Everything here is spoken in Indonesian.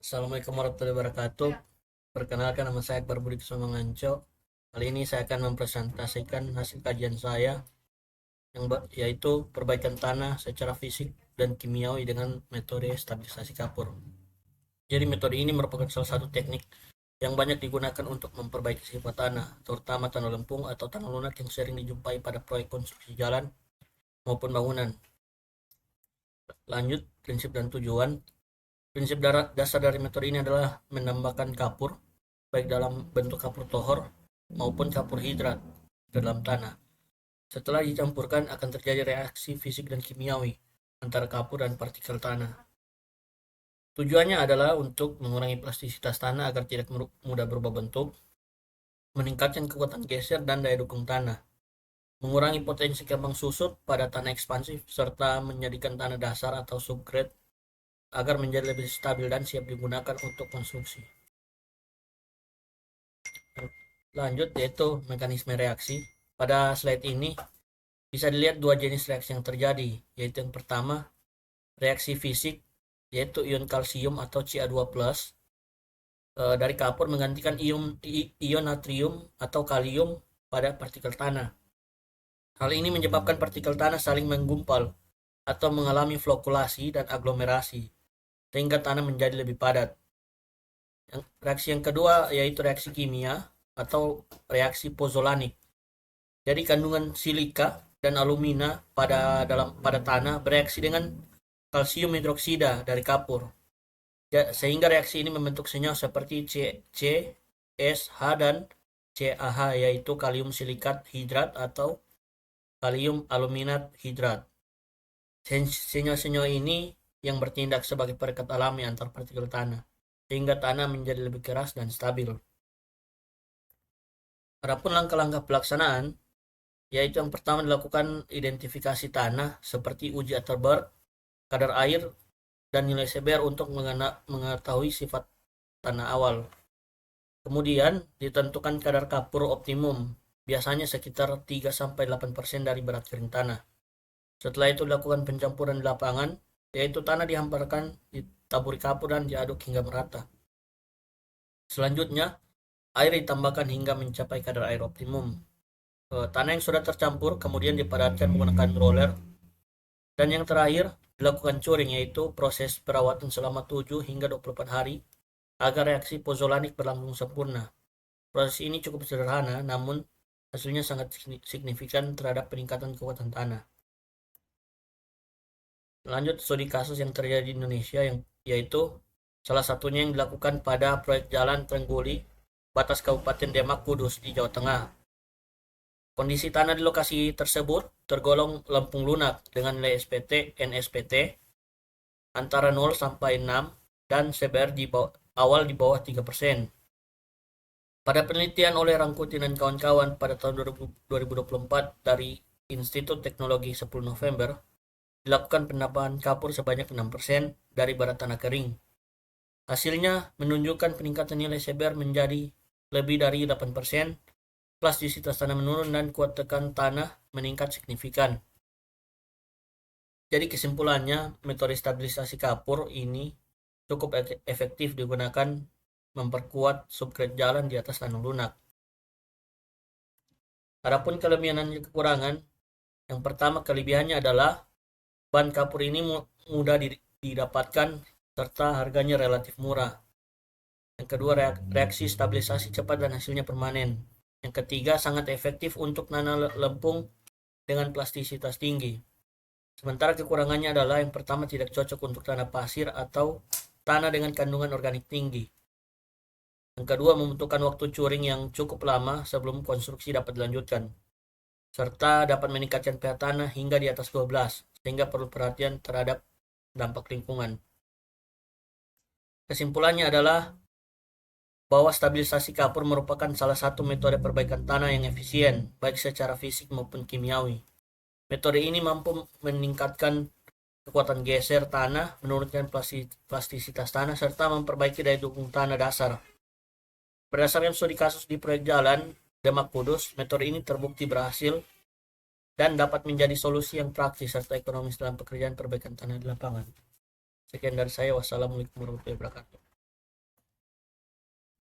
Assalamualaikum warahmatullahi wabarakatuh. Perkenalkan, nama saya Akbar Budi Kusuma Nganco. Kali ini saya akan mempresentasikan hasil kajian saya yaitu perbaikan tanah secara fisik dan kimiawi dengan metode stabilisasi kapur. Jadi metode ini merupakan salah satu teknik yang banyak digunakan untuk memperbaiki sifat tanah, terutama tanah lempung atau tanah lunak yang sering dijumpai pada proyek konstruksi jalan maupun bangunan. Lanjut, prinsip dan tujuan. Prinsip dasar dari metode ini adalah menambahkan kapur, baik dalam bentuk kapur tohor maupun kapur hidrat ke dalam tanah. Setelah dicampurkan akan terjadi reaksi fisik dan kimiawi antara kapur dan partikel tanah. Tujuannya adalah untuk mengurangi plastisitas tanah agar tidak mudah berubah bentuk, meningkatkan kekuatan geser dan daya dukung tanah, mengurangi potensi kembang susut pada tanah ekspansif, serta menjadikan tanah dasar atau subgrade agar menjadi lebih stabil dan siap digunakan untuk konstruksi. Lanjut, yaitu mekanisme reaksi. Pada slide ini bisa dilihat dua jenis reaksi yang terjadi, yaitu yang pertama reaksi fisik, yaitu ion kalsium atau Ca2+ dari kapur menggantikan ion natrium atau kalium pada partikel tanah. Hal ini menyebabkan partikel tanah saling menggumpal atau mengalami flokulasi dan aglomerasi, sehingga tanah menjadi lebih padat. Reaksi yang kedua yaitu reaksi kimia atau reaksi pozolanik. Jadi kandungan silika dan alumina pada tanah bereaksi dengan kalsium hidroksida dari kapur, sehingga reaksi ini membentuk senyawa seperti CSH dan CaH, yaitu kalium silikat hidrat atau kalium aluminat hidrat. Senyawa-senyawa ini yang bertindak sebagai perekat alami antar partikel tanah, sehingga tanah menjadi lebih keras dan stabil. Adapun langkah-langkah pelaksanaan, yaitu yang pertama dilakukan identifikasi tanah seperti uji Atterberg, kadar air, dan nilai CBR untuk mengetahui sifat tanah awal. Kemudian ditentukan kadar kapur optimum, biasanya sekitar 3-8% dari berat kering tanah. Setelah itu dilakukan pencampuran di lapangan, yaitu tanah dihamparkan, ditaburi kapur dan diaduk hingga merata. Selanjutnya, air ditambahkan hingga mencapai kadar air optimum. Tanah yang sudah tercampur kemudian dipadatkan menggunakan roller. Dan yang terakhir, dilakukan curing, yaitu proses perawatan selama 7 hingga 24 hari agar reaksi pozolanik berlangsung sempurna. Proses ini cukup sederhana, namun hasilnya sangat signifikan terhadap peningkatan kekuatan tanah. Lanjut, studi kasus yang terjadi di Indonesia yaitu salah satunya yang dilakukan pada proyek jalan Trengguli batas Kabupaten Demak Kudus di Jawa Tengah. Kondisi tanah di lokasi tersebut tergolong lempung lunak dengan nilai SPT NSPT antara 0 sampai 6 dan CBR di bawah 3%. Pada penelitian oleh Rangkuti dan kawan-kawan pada tahun 2024 dari Institut Teknologi 10 November, dilakukan penambahan kapur sebanyak 6% dari barat tanah kering. Hasilnya menunjukkan peningkatan nilai CBR menjadi lebih dari 8%, plastisitas tanah menurun, dan kuat tekan tanah meningkat signifikan. Jadi kesimpulannya, metode stabilisasi kapur ini cukup efektif digunakan memperkuat subgrade jalan di atas tanah lunak. Adapun kelebihan dan kekurangan, yang pertama kelebihannya adalah bahan kapur ini mudah didapatkan serta harganya relatif murah. Yang kedua, reaksi stabilisasi cepat dan hasilnya permanen. Yang ketiga, sangat efektif untuk tanah lempung dengan plastisitas tinggi. Sementara kekurangannya adalah yang pertama tidak cocok untuk tanah pasir atau tanah dengan kandungan organik tinggi. Yang kedua, membutuhkan waktu curing yang cukup lama sebelum konstruksi dapat dilanjutkan, serta dapat meningkatkan pH tanah hingga di atas 12, sehingga perlu perhatian terhadap dampak lingkungan. Kesimpulannya adalah bahwa stabilisasi kapur merupakan salah satu metode perbaikan tanah yang efisien, baik secara fisik maupun kimiawi. Metode ini mampu meningkatkan kekuatan geser tanah, menurunkan plastisitas tanah, serta memperbaiki daya dukung tanah dasar. Berdasarkan studi kasus di proyek jalan Demak Kudus, metode ini terbukti berhasil dan dapat menjadi solusi yang praktis serta ekonomis dalam pekerjaan perbaikan tanah di lapangan. Sekian dari saya. Wassalamualaikum warahmatullahi wabarakatuh.